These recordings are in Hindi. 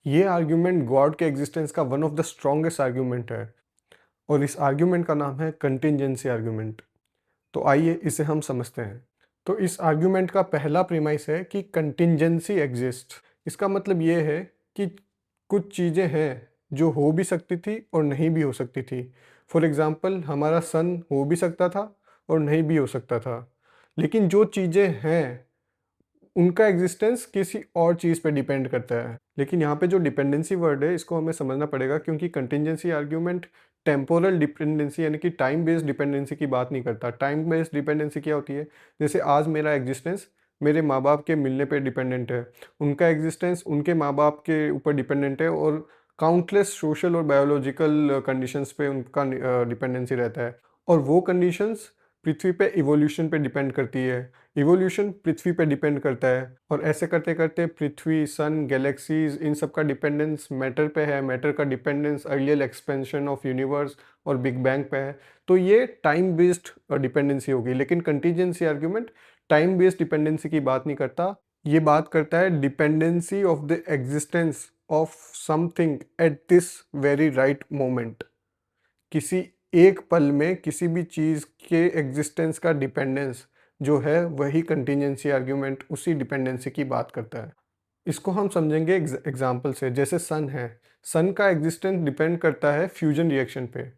ये आर्ग्यूमेंट गॉड के एग्जिस्टेंस का one of the strongest argument है और इस आर्ग्यूमेंट का नाम है कंटिंजेंसी आर्ग्यूमेंट। तो आइए इसे हम समझते हैं। तो इस आर्ग्यूमेंट का पहला प्रीमाइस है कि कंटिंजेंसी एग्जिस्ट। इसका मतलब ये है कि कुछ चीज़ें हैं जो हो भी सकती थी और नहीं भी हो सकती थी। फॉर एग्ज़ाम्पल हमारा सन हो भी सकता था और नहीं भी हो सकता था। लेकिन जो चीज़ें हैं उनका एग्जिस्टेंस किसी और चीज़ पे डिपेंड करता है। लेकिन यहाँ पे जो डिपेंडेंसी वर्ड है इसको हमें समझना पड़ेगा, क्योंकि कंटिंजेंसी आर्ग्यूमेंट टेम्पोरल डिपेंडेंसी यानी कि टाइम बेस्ड डिपेंडेंसी की बात नहीं करता। टाइम बेस्ड डिपेंडेंसी क्या होती है? जैसे आज मेरा एग्जिस्टेंस मेरे माँ बाप के मिलने पे डिपेंडेंट है, उनका एग्जिस्टेंस उनके माँ बाप के ऊपर डिपेंडेंट है और काउंटलेस सोशल और बायोलॉजिकल कंडीशंस पे उनका डिपेंडेंसी रहता है। और वो कंडीशंस पृथ्वी पे इवोल्यूशन पे डिपेंड करती है, इवोल्यूशन पृथ्वी पे डिपेंड करता है और ऐसे करते करते पृथ्वी, सन, गैलेक्सीज इन सब का डिपेंडेंस मैटर पे है, मैटर का dependence earlier expansion of universe और बिग बैंग पे है। तो ये टाइम बेस्ड डिपेंडेंसी होगी। लेकिन contingency argument time based dependency की बात नहीं करता, ये बात करता है dependency of the existence of something at this very right moment. किसी एक पल में किसी भी चीज़ के एग्जिस्टेंस का डिपेंडेंस जो है वही कंटीजेंसी आर्ग्यूमेंट उसी डिपेंडेंसी की बात करता है। इसको हम समझेंगे एग्जाम्पल से। जैसे सन है, सन का एग्जिस्टेंस डिपेंड करता है फ्यूजन रिएक्शन पे।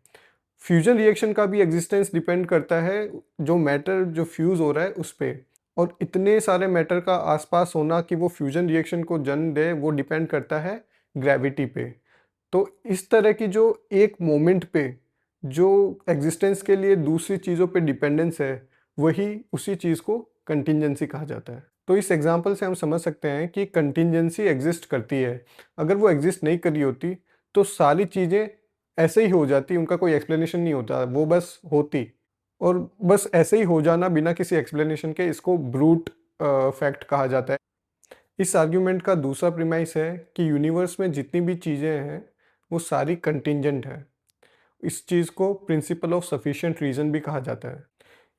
फ्यूजन रिएक्शन का भी एग्जिस्टेंस डिपेंड करता है जो मैटर जो फ्यूज हो रहा है उस पे। और इतने सारे मैटर का आसपास होना कि वो फ्यूजन रिएक्शन को जन्म दे वो डिपेंड करता है ग्रेविटी पे। तो इस तरह की जो एक मोमेंट पे जो एग्जिस्टेंस के लिए दूसरी चीज़ों पे डिपेंडेंस है, वही उसी चीज़ को कंटीजेंसी कहा जाता है। तो इस एग्जांपल से हम समझ सकते हैं कि कंटीजेंसी एग्जिस्ट करती है। अगर वो एग्जिस्ट नहीं करी होती तो सारी चीज़ें ऐसे ही हो जाती, उनका कोई एक्सप्लेनेशन नहीं होता, वो बस होती। और बस ऐसे ही हो जाना बिना किसी एक्सप्लेनेशन के, इसको ब्रूट फैक्ट कहा जाता है। इस आर्ग्यूमेंट का दूसरा प्रीमाइस है कि यूनिवर्स में जितनी भी चीज़ें हैं वो सारी कंटिंजेंट है। इस चीज़ को प्रिंसिपल ऑफ सफिशिएंट रीज़न भी कहा जाता है।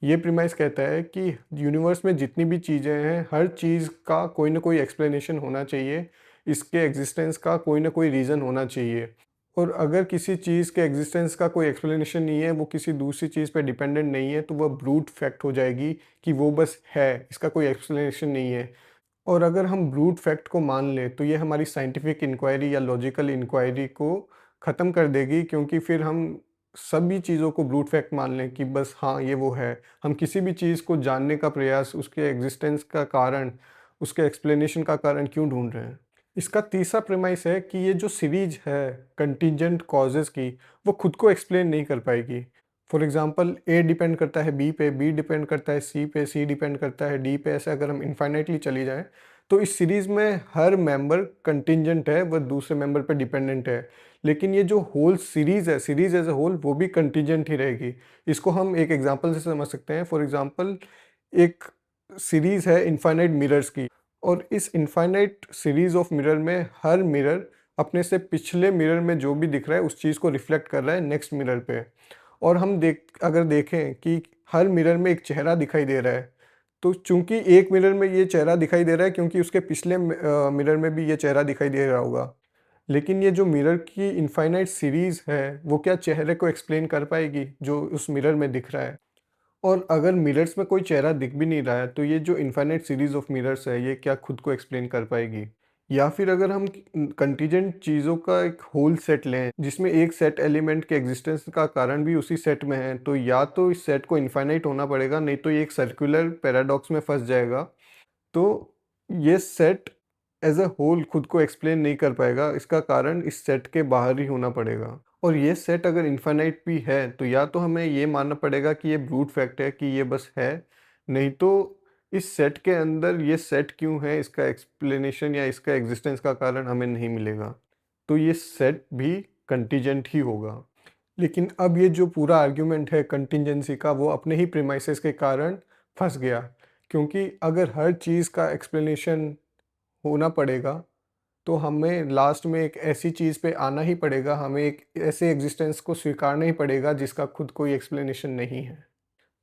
ये प्रीमाइस कहता है कि यूनिवर्स में जितनी भी चीज़ें हैं हर चीज़ का कोई ना कोई एक्सप्लेनेशन होना चाहिए, इसके एग्जिस्टेंस का कोई ना कोई रीज़न होना चाहिए। और अगर किसी चीज़ के एग्जिस्टेंस का कोई एक्सप्लेनेशन नहीं है, वो किसी दूसरी चीज़ पे डिपेंडेंट नहीं है, तो वह ब्रूट फैक्ट हो जाएगी कि वो बस है, इसका कोई एक्सप्लेनेशन नहीं है। और अगर हम ब्रूट फैक्ट को मान लें तो ये हमारी साइंटिफिक इंक्वायरी या लॉजिकल इंक्वायरी को ख़त्म कर देगी, क्योंकि फिर हम सभी चीज़ों को ब्रूट फैक्ट मान लें कि बस हाँ ये वो है। हम किसी भी चीज़ को जानने का प्रयास, उसके एग्जिस्टेंस का कारण, उसके एक्सप्लेनेशन का कारण क्यों ढूंढ रहे हैं। इसका तीसरा प्रेमाइस है कि ये जो सीरीज है कंटीजेंट कॉजेज़ की, वो खुद को एक्सप्लेन नहीं कर पाएगी। फॉर एग्ज़ाम्पल ए डिपेंड करता है बी पे, बी डिपेंड करता है सी पे, सी डिपेंड करता है डी पे। ऐसे अगर हम इन्फाइनाइटली चली जाएँ तो इस सीरीज़ में हर मेंबर कंटीजेंट है, वह दूसरे मेंबर पे डिपेंडेंट है। लेकिन ये जो होल सीरीज़ है, सीरीज़ एज़ अ होल, वो भी कंटीजेंट ही रहेगी। इसको हम एक एग्ज़ाम्पल से समझ सकते हैं। फॉर एग्ज़ाम्पल एक सीरीज़ है इन्फाइनाइट मिरर्स की, और इस इनफाइनाइट सीरीज ऑफ मिरर में हर मिरर अपने से पिछले मिरर में जो भी दिख रहा है उस चीज़ को रिफ्लेक्ट कर रहा है नेक्स्ट मिरर पे। और हम अगर देखें कि हर मिरर में एक चेहरा दिखाई दे रहा है, तो चूंकि एक मिरर में ये चेहरा दिखाई दे रहा है क्योंकि उसके पिछले मिरर में भी ये चेहरा दिखाई दे रहा होगा। लेकिन ये जो मिरर की इनफाइनाइट सीरीज है वो क्या चेहरे को एक्सप्लेन कर पाएगी जो उस मिरर में दिख रहा है? और अगर मिरर्स में कोई चेहरा दिख भी नहीं रहा है तो ये जो इनफाइनाइट सीरीज ऑफ मिरर्स है ये क्या खुद को एक्सप्लेन कर पाएगी? या फिर अगर हम कंटीजेंट चीज़ों का एक होल सेट लें जिसमें एक सेट एलिमेंट के एग्जिस्टेंस का कारण भी उसी सेट में है, तो या तो इस सेट को इनफाइनाइट होना पड़ेगा, नहीं तो ये एक सर्कुलर पैराडॉक्स में फंस जाएगा। तो ये सेट एज अ होल खुद को एक्सप्लेन नहीं कर पाएगा, इसका कारण इस सेट के बाहर ही होना पड़ेगा। और ये सेट अगर इनफाइनाइट भी है तो या तो हमें ये मानना पड़ेगा कि ये ब्रूट फैक्ट है कि ये बस है, नहीं तो इस सेट के अंदर ये सेट क्यों है इसका एक्सप्लेनेशन या इसका एग्जिस्टेंस का कारण हमें नहीं मिलेगा। तो ये सेट भी कंटीजेंट ही होगा। लेकिन अब ये जो पूरा आर्ग्यूमेंट है कंटिंजेंसी का वो अपने ही प्रीमाइसेस के कारण फंस गया, क्योंकि अगर हर चीज़ का एक्सप्लेनेशन होना पड़ेगा तो हमें लास्ट में एक ऐसी चीज़ पे आना ही पड़ेगा, हमें एक ऐसे एग्जिस्टेंस को स्वीकारना ही पड़ेगा जिसका खुद कोई एक्सप्लेनेशन नहीं है।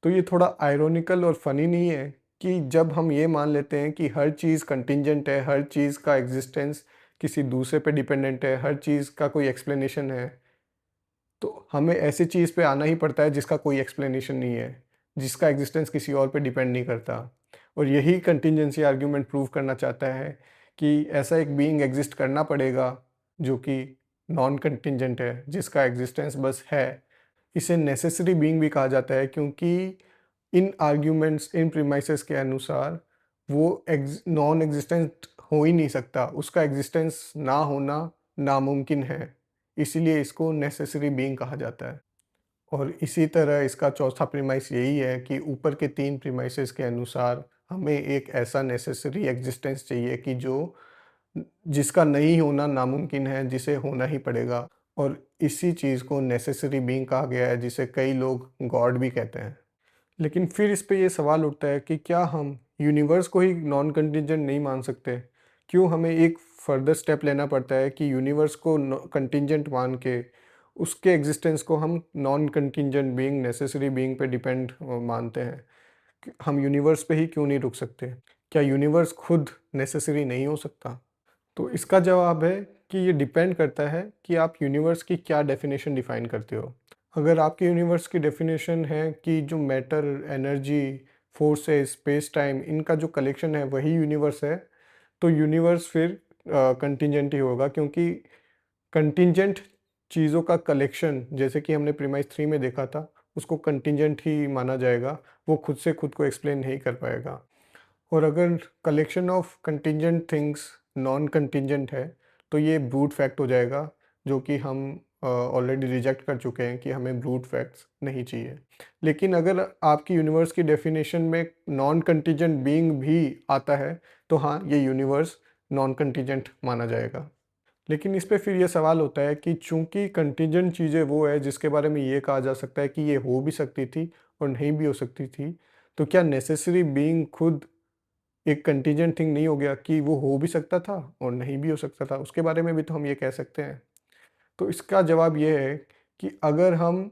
तो ये थोड़ा आयरॉनिकल और फनी नहीं है कि जब हम ये मान लेते हैं कि हर चीज़ कंटिंजेंट है, हर चीज़ का एग्जिस्टेंस किसी दूसरे पे डिपेंडेंट है, हर चीज़ का कोई एक्सप्लेनेशन है, तो हमें ऐसी चीज़ पे आना ही पड़ता है जिसका कोई एक्सप्लेनेशन नहीं है, जिसका एग्जिस्टेंस किसी और पे डिपेंड नहीं करता। और यही कंटिंजेंसी आर्ग्यूमेंट प्रूव करना चाहता है कि ऐसा एक बीइंग एग्जिस्ट करना पड़ेगा जो कि नॉन कंटिंजेंट है, जिसका एग्जिस्टेंस बस है। इसे नेसेसरी बीइंग भी कहा जाता है क्योंकि इन आर्ग्यूमेंट्स, इन प्रीमाइसेस के अनुसार वो नॉन एग्जिस्टेंट हो ही नहीं सकता, उसका एग्जिस्टेंस ना होना नामुमकिन है, इसीलिए इसको नेसेसरी बीइंग कहा जाता है। और इसी तरह इसका चौथा प्रीमाइस यही है कि ऊपर के 3 प्रीमाइसेस के अनुसार हमें एक ऐसा नेसेसरी एग्जिस्टेंस चाहिए कि जो जिसका नहीं होना नामुमकिन है, जिसे होना ही पड़ेगा। और इसी चीज़ को नेसेसरी बीइंग कहा गया है, जिसे कई लोग गॉड भी कहते हैं। लेकिन फिर इस पे ये सवाल उठता है कि क्या हम यूनिवर्स को ही नॉन कंटिंजेंट नहीं मान सकते? क्यों हमें एक फर्दर स्टेप लेना पड़ता है कि यूनिवर्स को कंटिंजेंट मान के उसके एग्जिस्टेंस को हम non contingent being, necessary being पे डिपेंड मानते हैं? हम यूनिवर्स पे ही क्यों नहीं रुक सकते? क्या यूनिवर्स खुद नेसेसरी नहीं हो सकता? तो इसका जवाब है कि ये डिपेंड करता है कि आप यूनिवर्स की क्या डेफिनेशन डिफ़ाइन करते हो। अगर आपके यूनिवर्स की डेफिनेशन है कि जो matter, energy, forces, space time, इनका जो कलेक्शन है वही यूनिवर्स है, तो यूनिवर्स फिर कंटिंजेंट ही होगा, क्योंकि कंटिंजेंट चीज़ों का कलेक्शन, जैसे कि हमने प्रीमाइस 3 में देखा था, उसको कंटिंजेंट ही माना जाएगा। वो खुद से खुद को एक्सप्लेन नहीं कर पाएगा। और अगर collection of contingent things non contingent है, तो ये ब्रूट फैक्ट हो जाएगा, जो कि हम ऑलरेडी रिजेक्ट कर चुके हैं कि हमें ब्रूट फैक्ट्स नहीं चाहिए। लेकिन अगर आपकी यूनिवर्स की डेफिनेशन में नॉन कंटिंजेंट बीइंग भी आता है, तो हाँ, ये यूनिवर्स नॉन कंटिंजेंट माना जाएगा। लेकिन इस पे फिर ये सवाल होता है कि चूंकि कंटिंजेंट चीज़ें वो है जिसके बारे में ये कहा जा सकता है कि ये हो भी सकती थी और नहीं भी हो सकती थी, तो क्या नेसेसरी बीइंग खुद एक कंटीजेंट थिंग नहीं हो गया कि वो हो भी सकता था और नहीं भी हो सकता था? उसके बारे में भी तो हम ये कह सकते हैं। तो इसका जवाब ये है कि अगर हम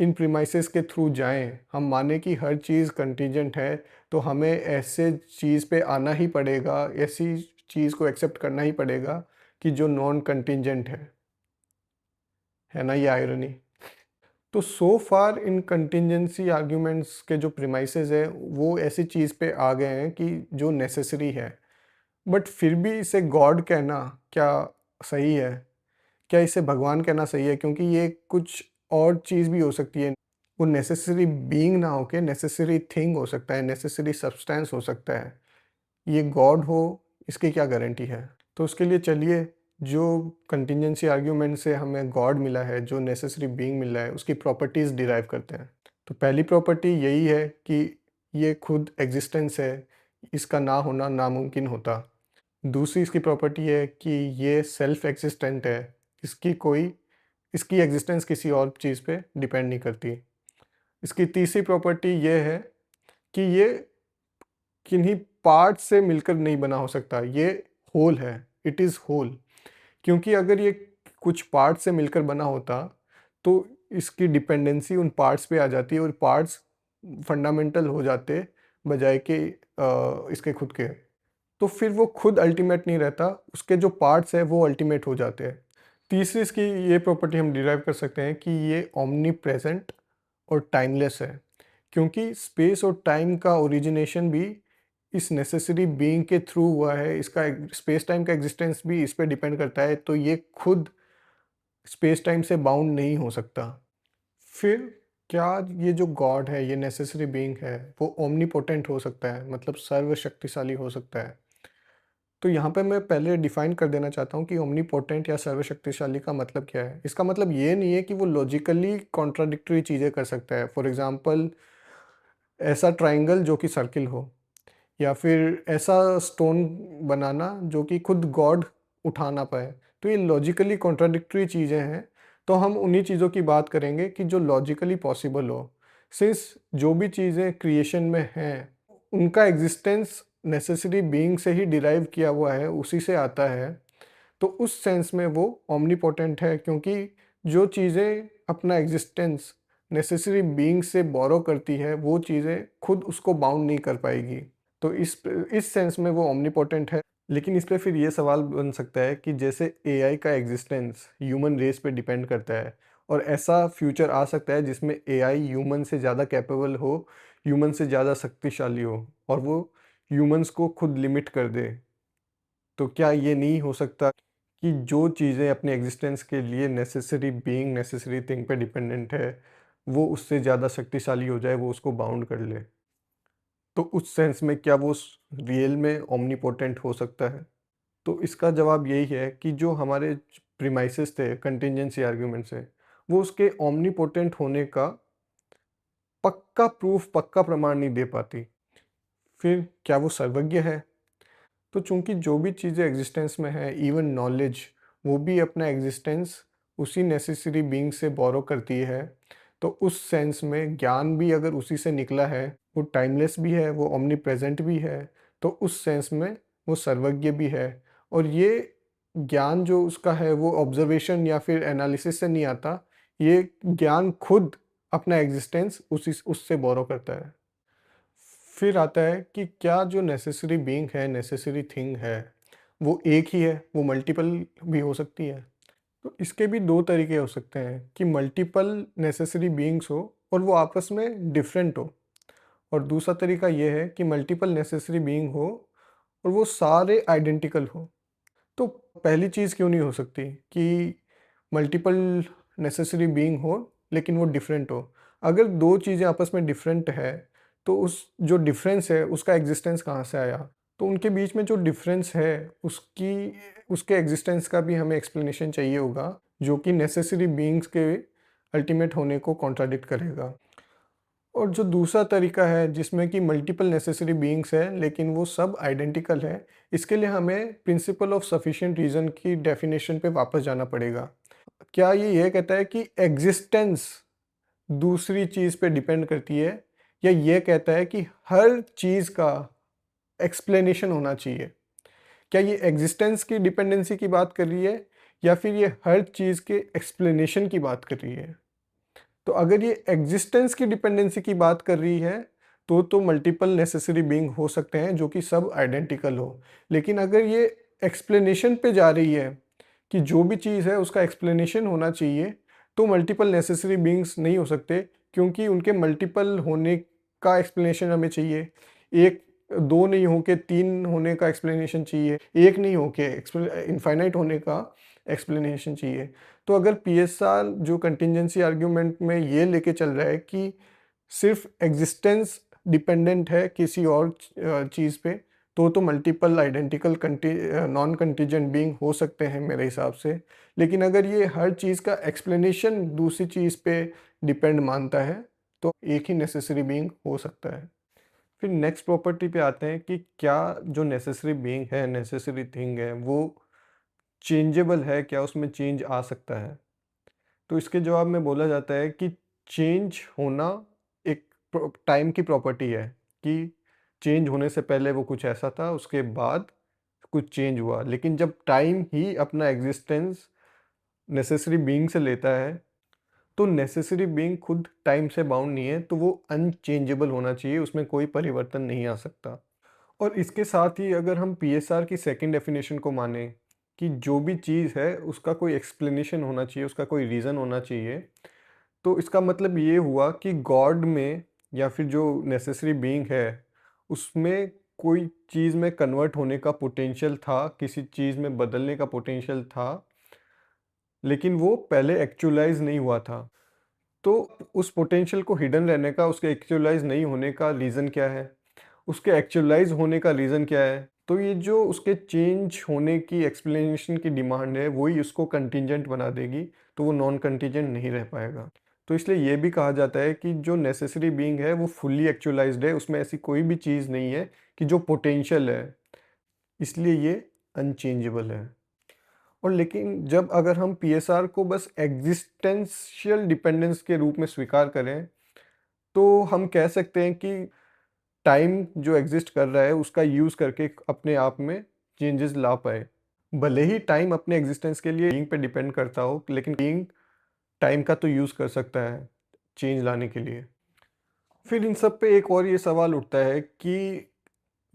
इन प्रीमाइसेस के थ्रू जाएँ, हम माने कि हर चीज़ कंटीजेंट है, तो हमें ऐसे चीज़ पे आना ही पड़ेगा, ऐसी चीज़ को एक्सेप्ट करना ही पड़ेगा कि जो नॉन कंटीजेंट है। है ना ये आयरनी? तो सो फार इन कंटीजेंसी आर्ग्यूमेंट्स के जो प्रीमाइसेस हैं, वो ऐसी चीज़ पे आ गए हैं कि जो नेसेसरी है। बट फिर भी इसे गॉड कहना क्या सही है? क्या इसे भगवान कहना सही है? क्योंकि ये कुछ और चीज़ भी हो सकती है। वो नेसेसरी बीइंग ना होके नेसेसरी थिंग हो सकता है, नेसेसरी सब्सटेंस हो सकता है। ये गॉड हो, इसकी क्या गारंटी है? तो उसके लिए चलिए, जो कंटीजेंसी आर्ग्यूमेंट से हमें गॉड मिला है, जो नेसेसरी बीइंग मिला है, उसकी प्रॉपर्टीज़ डिराइव करते हैं। तो पहली प्रॉपर्टी यही है कि ये खुद एग्जिस्टेंस है, इसका ना होना नामुमकिन होता। दूसरी इसकी प्रॉपर्टी है कि ये सेल्फ एक्सिस्टेंट है, इसकी एग्जिस्टेंस किसी और चीज़ पे डिपेंड नहीं करती। इसकी तीसरी प्रॉपर्टी ये है कि ये किन्हीं पार्ट से मिलकर नहीं बना हो सकता, ये होल है, इट इज़ होल। क्योंकि अगर ये कुछ पार्ट से मिलकर बना होता, तो इसकी डिपेंडेंसी उन पार्ट्स पे आ जाती और पार्ट्स फंडामेंटल हो जाते बजाय कि इसके खुद के। तो फिर वो खुद अल्टीमेट नहीं रहता, उसके जो पार्ट्स हैं वो अल्टीमेट हो जाते हैं। तीसरी इसकी ये प्रॉपर्टी हम डिराइव कर सकते हैं कि ये ओमनी प्रेजेंट और टाइमलेस है, क्योंकि स्पेस और टाइम का ओरिजिनेशन भी इस नेसेसरी बीइंग के थ्रू हुआ है, इसका स्पेस टाइम का एग्जिस्टेंस भी इस पे डिपेंड करता है, तो ये खुद स्पेस टाइम से बाउंड नहीं हो सकता। फिर क्या ये जो गॉड है, ये नेसेसरी बीइंग है, वो ओमनीपोटेंट हो सकता है, मतलब सर्वशक्तिशाली हो सकता है? तो यहाँ पे मैं पहले डिफाइन कर देना चाहता हूँ कि ओमनीपोटेंट या सर्वशक्तिशाली का मतलब क्या है। इसका मतलब ये नहीं है कि वो लॉजिकली कॉन्ट्राडिक्टरी चीज़ें कर सकता है। फॉर एग्जांपल, ऐसा ट्राइंगल जो कि सर्किल हो, या फिर ऐसा स्टोन बनाना जो कि खुद गॉड उठा ना पाए। तो ये लॉजिकली कॉन्ट्राडिक्टरी चीज़ें हैं, तो हम उन्हीं चीज़ों की बात करेंगे कि जो लॉजिकली पॉसिबल हो। सिंस जो भी चीज़ें क्रिएशन में हैं, उनका एग्जिस्टेंस नेसेसरी बीइंग से ही डिराइव किया हुआ है, उसी से आता है। तो उस सेंस में वो ओमनीपोटेंट है, क्योंकि जो चीज़ें अपना एग्जिस्टेंस नेसेसरी बीइंग से बोरो करती है, वो चीज़ें खुद उसको बाउंड नहीं कर पाएगी। तो इस सेंस में वो ओमनीपोटेंट है। लेकिन इस पे फिर ये सवाल बन सकता है कि जैसे एआई का एग्जिस्टेंस ह्यूमन रेस पे डिपेंड करता है और ऐसा फ्यूचर आ सकता है जिसमें एआई ह्यूमन से ज़्यादा कैपेबल हो, ह्यूमन से ज़्यादा शक्तिशाली हो और वो ह्यूमंस को खुद लिमिट कर दे। तो क्या ये नहीं हो सकता कि जो चीज़ें अपने एग्जिस्टेंस के लिए नेसेसरी बीइंग, नेसेसरी थिंग पे डिपेंडेंट है, वो उससे ज़्यादा शक्तिशाली हो जाए, वो उसको बाउंड कर ले? तो उस सेंस में क्या वो रियल में ओमनीपोटेंट हो सकता है? तो इसका जवाब यही है कि जो हमारे प्रीमाइसेस थे कंटिंजेंसी आर्ग्यूमेंट से, वो उसके ओमनीपोटेंट होने का पक्का प्रूफ, पक्का प्रमाण नहीं दे पाती। फिर क्या वो सर्वज्ञ है? तो चूंकि जो भी चीज़ें एग्जिस्टेंस में है, इवन नॉलेज, वो भी अपना एग्जिस्टेंस उसी नेसेसरी बीइंग से बोरो करती है। तो उस सेंस में ज्ञान भी अगर उसी से निकला है, वो टाइमलेस भी है, वो ओमनी प्रेजेंट भी है, तो उस सेंस में वो सर्वज्ञ भी है। और ये ज्ञान जो उसका है वो ऑब्जर्वेशन या फिर एनालिसिस से नहीं आता, ये ज्ञान खुद अपना एग्जिस्टेंस उसी उससे बोरो करता है। फिर आता है कि क्या जो नेसेसरी बीइंग है, नेसेसरी थिंग है, वो एक ही है, वो मल्टीपल भी हो सकती है? तो इसके भी 2 तरीके हो सकते हैं कि मल्टीपल नेसेसरी बीइंग्स हो और वो आपस में डिफरेंट हो, और दूसरा तरीका ये है कि मल्टीपल नेसेसरी बीइंग हो और वो सारे आइडेंटिकल हो। तो पहली चीज़ क्यों नहीं हो सकती कि मल्टीपल नेसेसरी बीइंग हो लेकिन वो डिफरेंट हो? अगर 2 चीज़ें आपस में डिफरेंट है, तो उस जो डिफरेंस है उसका एग्जिस्टेंस कहाँ से आया? तो उनके बीच में जो डिफरेंस है उसकी उसके एग्जिस्टेंस का भी हमें एक्सप्लेनेशन चाहिए होगा, जो कि नेसेसरी बीइंग्स के अल्टीमेट होने को कॉन्ट्राडिक्ट करेगा। और जो दूसरा तरीका है जिसमें कि मल्टीपल नेसेसरी बीइंग्स हैं लेकिन वो सब आइडेंटिकल हैं, इसके लिए हमें प्रिंसिपल ऑफ सफिशिएंट रीज़न की डेफिनेशन पे वापस जाना पड़ेगा। क्या ये कहता है कि एग्जिस्टेंस दूसरी चीज़ पे डिपेंड करती है, या ये कहता है कि हर चीज़ का एक्सप्लेनेशन होना चाहिए? क्या ये एग्जिस्टेंस की डिपेंडेंसी की बात कर रही है या फिर ये हर चीज़ के एक्सप्लेनेशन की बात कर रही है? तो अगर ये एग्जिस्टेंस की डिपेंडेंसी की बात कर रही है, तो मल्टीपल नेसेसरी बीइंग हो सकते हैं जो कि सब आइडेंटिकल हो। लेकिन अगर ये एक्सप्लेनेशन पे जा रही है कि जो भी चीज़ है उसका एक्सप्लेनेशन होना चाहिए, तो मल्टीपल नेसेसरी बीइंग्स नहीं हो सकते, क्योंकि उनके मल्टीपल होने का एक्सप्लेनेशन हमें चाहिए। 1 2 नहीं होके 3 होने का एक्सप्लेनेशन चाहिए, 1 नहीं होके इनफाइनाइट होने का एक्सप्लेनेशन चाहिए। तो अगर पीएसआर जो कंटिंजेंसी आर्ग्यूमेंट में ये लेके चल रहा है कि सिर्फ एग्जिस्टेंस डिपेंडेंट है किसी और चीज़ पे, तो multiple identical non contingent being हो सकते हैं मेरे हिसाब से। लेकिन अगर ये हर चीज़ का एक्सप्लेनेशन दूसरी चीज़ पे डिपेंड मानता है, तो एक ही नेसेसरी बीइंग हो सकता है। फिर नेक्स्ट प्रॉपर्टी पे आते हैं कि क्या जो नेसेसरी बीइंग है, नेसेसरी थिंग है, वो चेंजेबल है, क्या उसमें चेंज आ सकता है? तो इसके जवाब में बोला जाता है कि चेंज होना एक टाइम की प्रॉपर्टी है, कि चेंज होने से पहले वो कुछ ऐसा था, उसके बाद कुछ चेंज हुआ, लेकिन जब टाइम ही अपना एग्जिस्टेंस नेसेसरी बीइंग से लेता है, तो नेसेसरी बीइंग खुद टाइम से बाउंड नहीं है, तो वो अनचेंजेबल होना चाहिए, उसमें कोई परिवर्तन नहीं आ सकता। और इसके साथ ही अगर हम पीएसआर की सेकंड डेफिनेशन को माने कि जो भी चीज़ है उसका कोई एक्सप्लेनेशन होना चाहिए, उसका कोई रीज़न होना चाहिए, तो इसका मतलब ये हुआ कि गॉड में या फिर जो नेसेसरी बीइंग है उसमें कोई चीज़ में कन्वर्ट होने का पोटेंशियल था, किसी चीज़ में बदलने का पोटेंशियल था, लेकिन वो पहले एक्चुअलाइज नहीं हुआ था। तो उस पोटेंशियल को हिडन रहने का, उसके एक्चुअलाइज नहीं होने का रीज़न क्या है? उसके एक्चुअलाइज होने का रीज़न क्या है? तो ये जो उसके चेंज होने की एक्सप्लेनेशन की डिमांड है, वही उसको कंटीजेंट बना देगी, तो वो नॉन कंटीजेंट नहीं रह पाएगा। तो इसलिए ये भी कहा जाता है कि जो नेसेसरी बीइंग है वो फुल्ली एक्चुअलाइज्ड है, उसमें ऐसी कोई भी चीज़ नहीं है कि जो पोटेंशियल है, इसलिए ये अनचेंजेबल है। और लेकिन जब अगर हम पीएसआर को बस एग्जिस्टेंशियल डिपेंडेंस के रूप में स्वीकार करें, तो हम कह सकते हैं कि टाइम जो एग्जिस्ट कर रहा है उसका यूज़ करके अपने आप में चेंजेस ला पाए। भले ही टाइम अपने एग्जिस्टेंस के लिए बीइंग पे डिपेंड करता हो, लेकिन बीइंग टाइम का तो यूज़ कर सकता है चेंज लाने के लिए। फिर इन सब पे एक और ये सवाल उठता है कि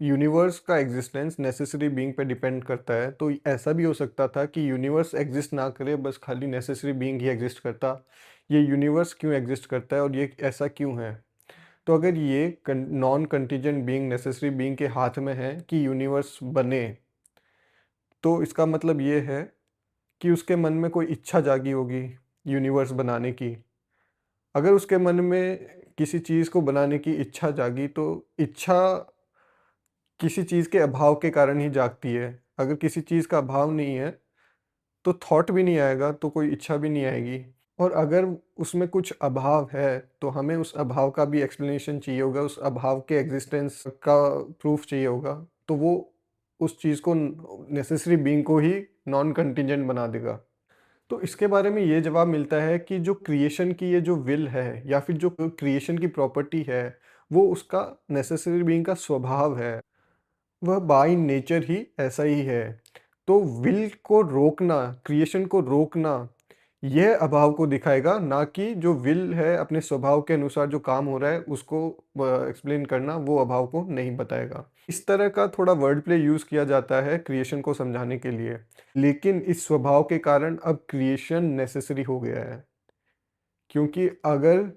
यूनिवर्स का एग्जिस्टेंस नेसेसरी बीइंग पे डिपेंड करता है, तो ऐसा भी हो सकता था कि यूनिवर्स एग्जिस्ट ना करे, बस खाली नेसेसरी बीइंग ही एग्जिस्ट करता। ये यूनिवर्स क्यों एग्जिस्ट करता है और ये ऐसा क्यों है? तो अगर ये non contingent being necessary being के हाथ में है कि यूनिवर्स बने, तो इसका मतलब ये है कि उसके मन में कोई इच्छा जागी होगी यूनिवर्स बनाने की। अगर उसके मन में किसी चीज़ को बनाने की इच्छा जागी, तो इच्छा किसी चीज़ के अभाव के कारण ही जागती है। अगर किसी चीज़ का अभाव नहीं है, तो थॉट भी नहीं आएगा, तो कोई इच्छा भी नहीं आएगी। और अगर उसमें कुछ अभाव है, तो हमें उस अभाव का भी एक्सप्लेनेशन चाहिए होगा, उस अभाव के एग्ज़िस्टेंस का प्रूफ़ चाहिए होगा। तो वो उस चीज़ को नेसेसरी बीइंग को ही नॉन कंटीजेंट बना देगा। तो इसके बारे में ये जवाब मिलता है कि जो क्रिएशन की ये जो विल है या फिर जो क्रिएशन की प्रॉपर्टी है, वो उसका नेसेसरी बीइंग का स्वभाव है। वह बाय नेचर ही ऐसा ही है। तो विल को रोकना, क्रिएशन को रोकना, यह अभाव को दिखाएगा, ना कि जो विल है अपने स्वभाव के अनुसार जो काम हो रहा है उसको एक्सप्लेन करना, वो अभाव को नहीं बताएगा। इस तरह का थोड़ा वर्ड प्ले यूज़ किया जाता है क्रिएशन को समझाने के लिए। लेकिन इस स्वभाव के कारण अब क्रिएशन नेसेसरी हो गया है। क्योंकि अगर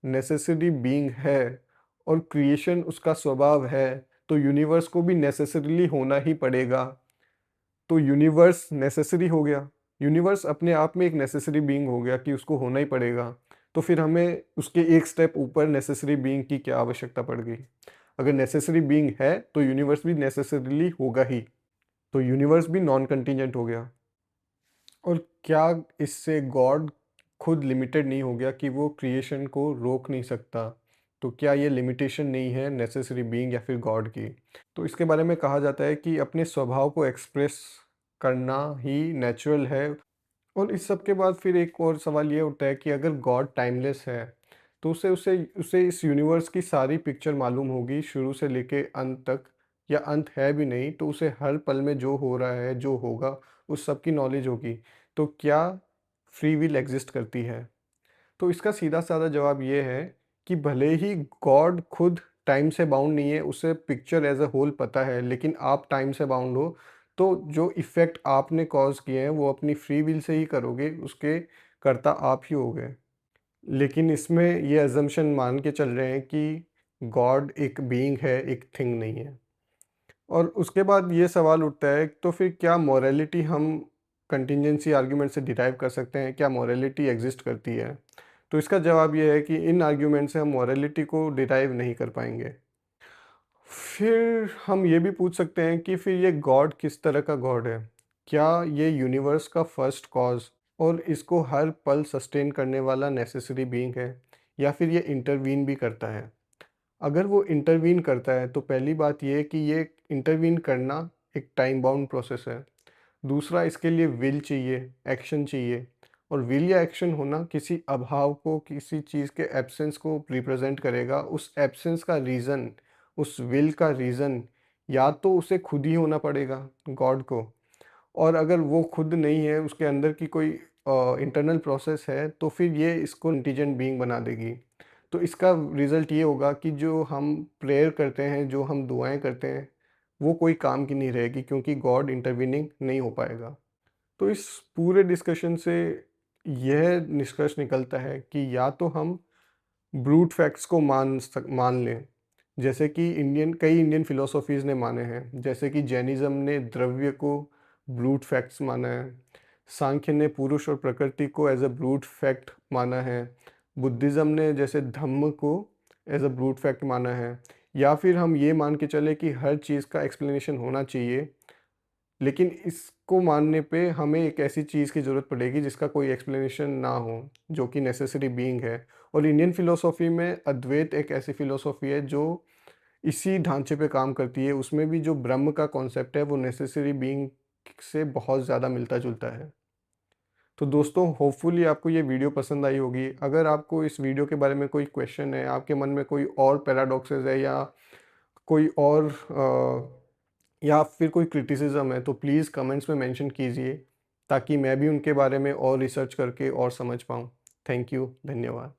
नेसेसरी बीइंग है और क्रिएशन उसका स्वभाव है, तो यूनिवर्स को भी नेसेसरीली होना ही पड़ेगा। तो यूनिवर्स नेसेसरी हो गया। यूनिवर्स अपने आप में एक नेसेसरी बीइंग हो गया कि उसको होना ही पड़ेगा। तो फिर हमें उसके एक स्टेप ऊपर नेसेसरी बीइंग की क्या आवश्यकता पड़ गई? अगर नेसेसरी बीइंग है, तो यूनिवर्स भी नेसेसरीली होगा ही। तो यूनिवर्स भी नॉन कंटीजेंट हो गया। और क्या इससे गॉड खुद लिमिटेड नहीं हो गया कि वो क्रिएशन को रोक नहीं सकता? तो क्या ये लिमिटेशन नहीं है नेसेसरी बीइंग या फिर गॉड की? तो इसके बारे में कहा जाता है कि अपने स्वभाव को एक्सप्रेस करना ही नेचुरल है। और इस सब के बाद फिर एक और सवाल ये उठता है कि अगर गॉड टाइमलेस है, तो उसे उसे उसे इस यूनिवर्स की सारी पिक्चर मालूम होगी शुरू से लेके अंत तक, या अंत है भी नहीं तो उसे हर पल में जो हो रहा है, जो होगा, उस सब की नॉलेज होगी। तो क्या फ्री विल एग्जिस्ट करती है? तो इसका सीधा-साधा जवाब ये है कि भले ही गॉड खुद टाइम से बाउंड नहीं है, उसे पिक्चर एज़ अ होल पता है, लेकिन आप टाइम से बाउंड हो, तो जो इफ़ेक्ट आपने कॉज़ किए हैं, वो अपनी फ्री विल से ही करोगे, उसके कर्ता आप ही होगे। लेकिन इसमें ये अज़म्पशन मान के चल रहे हैं कि गॉड एक बीइंग है, एक थिंग नहीं है। और उसके बाद ये सवाल उठता है, तो फिर क्या मोरालिटी हम कंटीजेंसी आर्ग्यूमेंट से डिराइव कर सकते हैं? क्या मोरालिटी एग्जिस्ट करती है? तो इसका जवाब ये है कि इन आर्ग्यूमेंट से हम मोरालिटी को डिराइव नहीं कर पाएंगे। फिर हम ये भी पूछ सकते हैं कि फिर ये गॉड किस तरह का गॉड है? क्या ये यूनिवर्स का फर्स्ट कॉज और इसको हर पल सस्टेन करने वाला नेसेसरी बीइंग है, या फिर ये इंटरवीन भी करता है? अगर वो इंटरवीन करता है, तो पहली बात ये है कि ये इंटरवीन करना एक टाइम बाउंड प्रोसेस है। दूसरा, इसके लिए विल चाहिए, एक्शन चाहिए। और विल या एक्शन होना किसी अभाव को, किसी चीज़ के एब्सेंस को रिप्रेजेंट करेगा। उस एब्सेंस का रीज़न, उस विल का रीज़न या तो उसे खुद ही होना पड़ेगा, गॉड को। और अगर वो खुद नहीं है, उसके अंदर की कोई इंटरनल प्रोसेस है, तो फिर ये इसको इंटेलिजेंट बीइंग बना देगी। तो इसका रिज़ल्ट ये होगा कि जो हम प्रेयर करते हैं, जो हम दुआएँ करते हैं, वो कोई काम की नहीं रहेगी, क्योंकि गॉड इंटरवीनिंग नहीं हो पाएगा। तो इस पूरे डिस्कशन से यह निष्कर्ष निकलता है कि या तो हम ब्रूट फैक्ट्स को मान लें, जैसे कि कई इंडियन फिलोसॉफीज़ ने माने हैं, जैसे कि जैनिज़्म ने द्रव्य को ब्रूट फैक्ट्स माना है, सांख्य ने पुरुष और प्रकृति को एज अ ब्रूट फैक्ट माना है, बुद्धिज़्म ने जैसे धम्म को एज अ ब्रूट फैक्ट माना है, या फिर हम ये मान के चले कि हर चीज़ का एक्सप्लेनेशन होना चाहिए, लेकिन इसको मानने पे हमें एक ऐसी चीज़ की ज़रूरत पड़ेगी जिसका कोई एक्सप्लेनेशन ना हो, जो कि नेसेसरी बीइंग है। और इंडियन फ़िलॉसफ़ी में अद्वैत एक ऐसी फ़िलॉसफ़ी है जो इसी ढांचे पे काम करती है। उसमें भी जो ब्रह्म का कॉन्सेप्ट है, वो नेसेसरी बीइंग से बहुत ज़्यादा मिलता-जुलता है। तो दोस्तों, होपफुली आपको ये वीडियो पसंद आई होगी। अगर आपको इस वीडियो के बारे में कोई क्वेश्चन है, आपके मन में कोई और पैराडॉक्सेस है, या कोई और या फिर कोई क्रिटिसिज्म है, तो प्लीज़ कमेंट्स में मेंशन कीजिए, ताकि मैं भी उनके बारे में और रिसर्च करके और समझ पाऊँ। थैंक यू, धन्यवाद।